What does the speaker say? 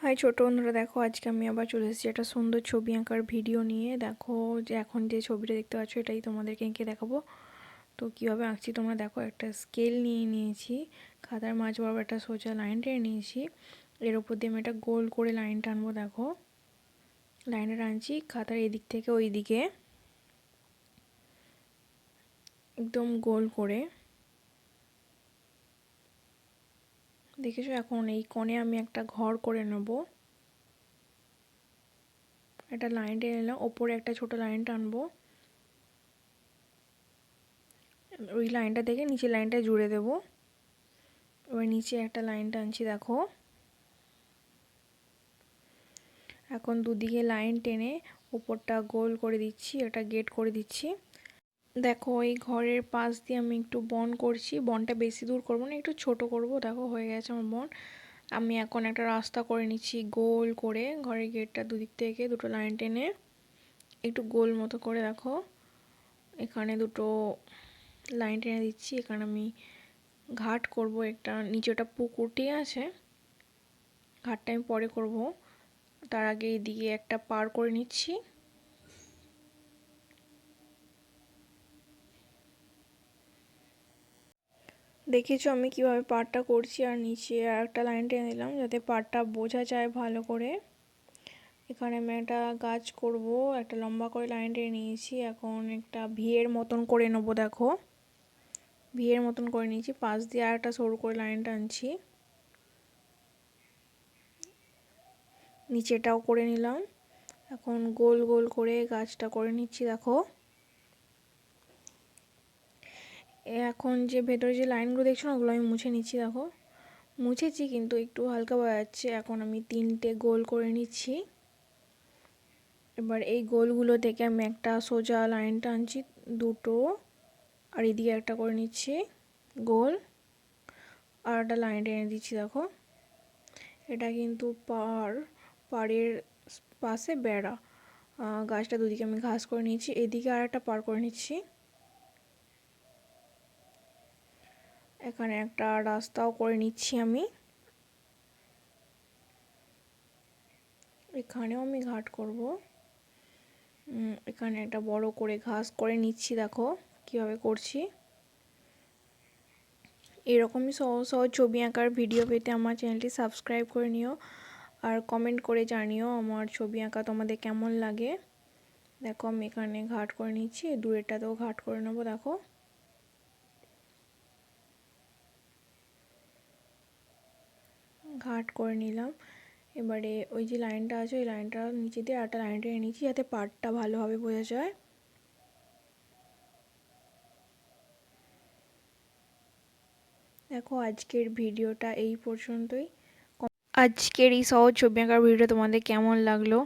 High ছোট বন্ধুরা, দেখো আজকে আমি আবার চলে এসেছি একটা সুন্দর ছবি আঁকার ভিডিও নিয়ে। দেখো যে এখন যে ছবিটা দেখতে পাচ্ছ এটাই তোমাদেরকে এঁকে দেখাবো। তো কীভাবে আঁকছি তোমরা দেখো। একটা স্কেল নিয়ে নিয়েছি, খাতার মাঝ বরাবর একটা সোজা লাইন টেনে নিয়েছি, এর উপর দিয়ে আমি একটা গোল করে লাইন টানবো। দেখো লাইনটা টানছি খাতার এদিক থেকে ওই দিকে একদম গোল করে। দেখেছো? এখন এই কোণে আমি একটা ঘর করে নেবো। একটা লাইন টেনে নিলাম, ওপরে একটা ছোট লাইন টানবো, ওই লাইনটা থেকে নিচের লাইনটা জুড়ে দেব। এবার নিচে একটা লাইন টানছি দেখো। এখন দুদিকে লাইন টেনে উপরটা গোল করে দিচ্ছি, একটা গেট করে দিচ্ছি। দেখো এই ঘরের পাশ দিয়ে আমি একটু বন করছি, বনটা বেশি দূর করবো না, একটু ছোট করব। দেখো হয়ে গেছে আমার বন। আমি এখন একটা রাস্তা করে নিচ্ছি গোল করে, ঘরের গেটটা দুদিক থেকে দুটো লাইন টেনে একটু গোল মতো করে। দেখো এখানে দুটো লাইন টেনে দিচ্ছি, এখানে আমি ঘাট করব একটা, নিচেটা পুকুরটি আছে, ঘাটটা আমি পরে করব। তার আগে এইদিকে একটা পার করে নিচ্ছি। দেখেছো আমি কিভাবে পাড়টা করছি, আর নিচে আর একটা লাইন টেনে দিলাম যাতে পাড়টা বোঝা যায় ভালো করে। এখানে আমি একটা গাছ করব, একটা লম্বা করে লাইন টেনে নিয়েছি। এখন একটা ভিয়ের মতন করে নেবো। দেখো ভিয়ের মতন করে নিয়েছি, পাশ দিয়ে আর একটা সরু করে লাইন টানছি, নিচেটাও করে নিলাম। এখন গোল গোল করে গাছটা করে নিচ্ছি। দেখো এখন যে ভেতরে যে লাইনগুলো দেখছো না, ওগুলো আমি মুছে নিচ্ছি। দেখো মুছেছি কিন্তু একটু হালকা বোঝা যাচ্ছে। এখন আমি তিনটে গোল করে নিচ্ছি। এবার এই গোলগুলো থেকে আমি একটা সোজা লাইন টানছি দুটো, আর এদিকে একটা করে নিচ্ছি গোল, আর একটা লাইন টেনে দিচ্ছি। দেখো এটা কিন্তু পাড়ের পাশে বেড়া, গাছটা দুদিকে আমি ঘাস করে নিচ্ছি, এদিকে আর একটা পার করে নিচ্ছি। এখানে একটা রাস্তাও করে নিচ্ছি আমি, এখানেও আমি ঘাট করব। এখানে একটা বড় করে ঘাস করে নিচ্ছি। দেখো কিভাবে করছি। এরকমই সহজ সহজ ছবি আঁকার ভিডিও পেতে আমার চ্যানেলটি সাবস্ক্রাইব করে নিও, আর কমেন্ট করে জানিও আমার ছবি আঁকা তোমাদের কেমন লাগে। দেখো আমি এখানে ঘাট করে নিচ্ছি, দূরেরটাতেও ঘাট করে নেবো। দেখো ঘাট করে নিলাম। এবারে ওই যে লাইনটা আছে ওই লাইনটা নিচে দিয়ে একটা লাইন টেনে নিচ্ছি যাতে পাড়টা ভালোভাবে বোঝা যায়। দেখো আজকের ভিডিওটা এই পর্যন্তই। আজকের এই সহজ ছবি আঁকার ভিডিওটা তোমাদের কেমন লাগলো